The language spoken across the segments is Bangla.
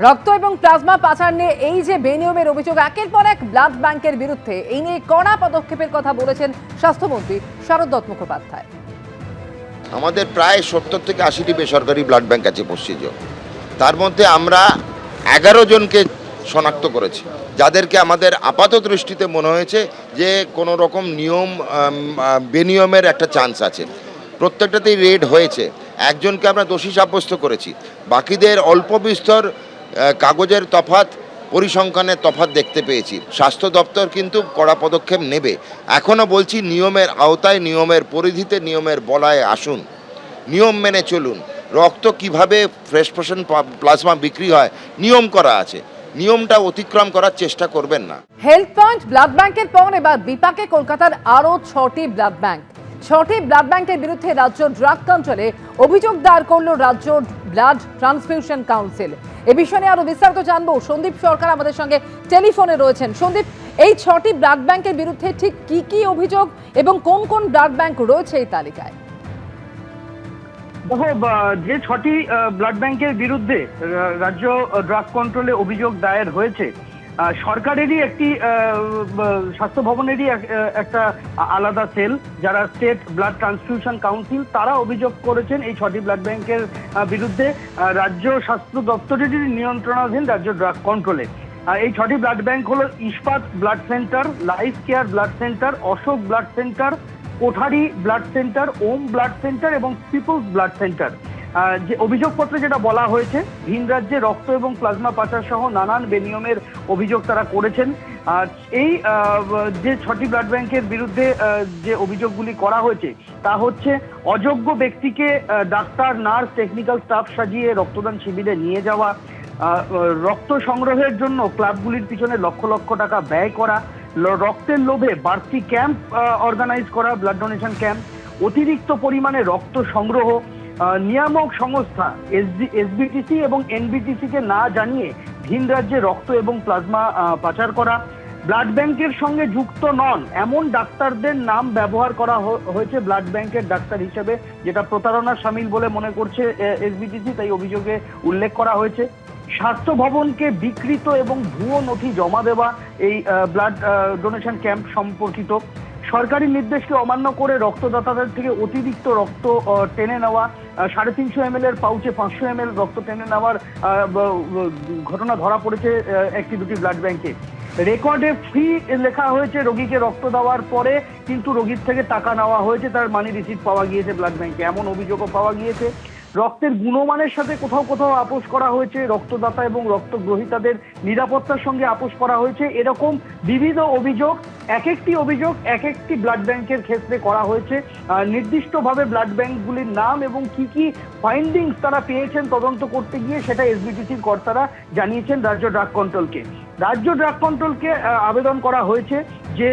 রক্ত এবং প্লাজমা পাচার নিয়ে এই যে বেনিয়মের অভিযোগ, একের পর এক ব্লাড ব্যাংকের বিরুদ্ধে, এই নিয়ে কড়া পদক্ষেপের কথা বলেছেন স্বাস্থ্যমন্ত্রী শারদ দত্ত মুখোপাধ্যায়। আমাদের প্রায় 70 থেকে 80টি বেসরকারি ব্লাড ব্যাংক আছে পশ্চিমবঙ্গে। তার মধ্যে আমরা 11 জনকে শনাক্ত করেছি, যাদেরকে আমাদের আপাত দৃষ্টিতে মনে হয়েছে যে কোনো রকম বেনিয়মের একটা চান্স আছে। প্রত্যেকটাতেই রেড হয়েছে। একজনকে আমরা দোষী সাব্যস্ত করেছি, বাকিদের অল্প বিস্তর কাগজের তফাৎ, পরিসংখ্যানের তফাৎ দেখতে পেয়েছি। স্বাস্থ্য দপ্তর কিন্তু কড়া পদক্ষেপ নেবে। এখনও বলছি, নিয়মের আওতায়, নিয়মের পরিধিতে, নিয়মের বলায় আসুন, নিয়ম মেনে চলুন। রক্ত কিভাবে ফ্রেশ ফ্রোজেন প্লাজমা বিক্রি হয় নিয়ম করা আছে, নিয়মটা অতিক্রম করার চেষ্টা করবেন না। হেলথ পয়েন্ট ব্লাড ব্যাংকের পর এবার বিপাকে কলকাতার আরও 6টি ব্লাড ব্যাংক। 6টি ব্লাড ব্যাংকের বিরুদ্ধে রাজ্য ড্রাগ কন্ট্রোলে অভিযোগ দায়ের করল রাজ্য ব্লাড ট্রান্সফিউশন কাউন্সিল। এ বিষয়ে আরো বিস্তারিত জানবো, সন্দীপ সরকার আমাদের সঙ্গে টেলিফোনে রয়েছেন। সন্দীপ, এই 6টি ব্লাড ব্যাংকের বিরুদ্ধে ঠিক কি কি অভিযোগ এবং কোন কোন ব্লাড ব্যাংক রয়েছে এই তালিকায়? দেখো, যে 6টি ব্লাড ব্যাংকের বিরুদ্ধে রাজ্য ড্রাগ কন্ট্রোলে অভিযোগ দায়ের হয়েছে, সরকারেরই একটি স্বাস্থ্য ভবনেরই একটা আলাদা সেল, যারা স্টেট ব্লাড ট্রান্সফিউশন কাউন্সিল, তারা অভিযোগ করেছেন এই 6টি ব্লাড ব্যাংকের বিরুদ্ধে রাজ্য স্বাস্থ্য দপ্তরেরই নিয়ন্ত্রণাধীন রাজ্য ড্রাগ কন্ট্রোলে। এই 6টি ব্লাড ব্যাংক হলো Ispat blood centre, life care blood centre, Ashok blood centre, Kothari blood centre, Om blood centre এবং পিপলস ব্লাড সেন্টার। যে অভিযোগপত্রে যেটা বলা হয়েছে, ভিন রাজ্যে রক্ত এবং প্লাজমা পাচার সহ নানান বেনিয়মের অভিযোগ তারা করেছেন। এই যে 6টি ব্লাড ব্যাংকের বিরুদ্ধে যে অভিযোগগুলি করা হয়েছে তা হচ্ছে অযোগ্য ব্যক্তিকে ডাক্তার, নার্স, টেকনিক্যাল স্টাফ সাজিয়ে রক্তদান শিবিরে নিয়ে যাওয়া, রক্ত সংগ্রহের জন্য ক্লাবগুলির পিছনে লক্ষ লক্ষ টাকা ব্যয় করা, রক্তের লোভে বাড়তি ক্যাম্প অর্গানাইজ করা, ব্লাড ডোনেশন ক্যাম্প, অতিরিক্ত পরিমাণে রক্ত সংগ্রহ, নিয়ামক সংস্থা এসবিটিসি এবং এনবিটিসি কে না জানিয়ে ভিন রাজ্যে রক্ত এবং প্লাজমা পাচার করা, ব্লাড ব্যাংকের সঙ্গে যুক্ত নন এমন ডাক্তারদের নাম ব্যবহার করা হয়েছে ব্লাড ব্যাংকের ডাক্তার হিসেবে, যেটা প্রতারণার সামিল বলে মনে করছে এসবিটিসি, তাই অভিযোগে উল্লেখ করা হয়েছে। স্বাস্থ্য ভবনকে বিকৃত এবং ভুয়ো নথি জমা দেওয়া এই ব্লাড ডোনেশন ক্যাম্প সম্পর্কিত, সরকারি নির্দেশকে অমান্য করে রক্তদাতাদের থেকে অতিরিক্ত রক্ত টেনে নেওয়া, 350 ml এর পাউচে 500 ml রক্ত টেনে নেওয়ার ঘটনা ধরা পড়েছে একটি দুটি ব্লাড ব্যাংকে। রেকর্ডে ফি লেখা হয়েছে রোগীকে রক্ত দেওয়ার পরে, কিন্তু রোগীর থেকে টাকা নেওয়া হয়েছে, তার মানি রিসিট পাওয়া গিয়েছে ব্লাড ব্যাংকে, এমন অভিযোগও পাওয়া গিয়েছে। রক্তের গুণমানের সাথে কোথাও কোথাও আপোষ করা হয়েছে, রক্তদাতা এবং রক্তগ্রহীতাদের নিরাপত্তার সঙ্গে আপোষ করা হয়েছে। এরকম বিবিধ অভিযোগ, এক একটি ব্লাড ব্যাংকের ক্ষেত্রে করা হয়েছে। নির্দিষ্টভাবে ব্লাড ব্যাংকগুলির নাম এবং কি কি ফাইন্ডিংস তারা পেয়েছেন তদন্ত করতে গিয়ে সেটা এসবিটিসির কর্তারা জানিয়েছেন রাজ্য ড্রাগ কন্ট্রোলকে। রাজ্য ড্রাগ কন্ট্রোলকে আবেদন করা হয়েছে যে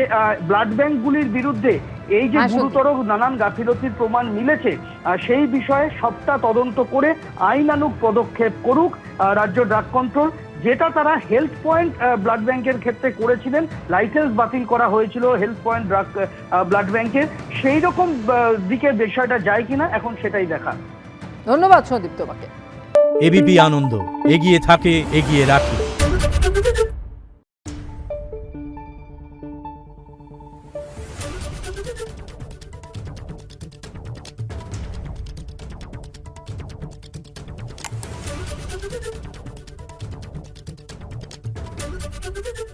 ব্লাড ব্যাংকগুলির বিরুদ্ধে এই যে গুরুতর নানান গাফিলতির প্রমাণ মিলেছে, সেই বিষয়ে সবটা তদন্ত করে আইনানুগ পদক্ষেপ করুক রাজ্য ড্রাগ কন্ট্রোল। যেটা তারা হেলথ পয়েন্ট ব্লাড ব্যাংকের ক্ষেত্রে করেছিলেন, লাইসেন্স বাতিল করা হয়েছিল হেলথ পয়েন্ট ব্লাড ব্যাংকের, সেই রকম দিকে বিষয়টা যায় কিনা এখন সেটাই দেখা। ধন্যবাদ সন্দীপ তোমাকে। এবিপি আনন্দ, এগিয়ে থাকে, এগিয়ে রাখে। Thank you.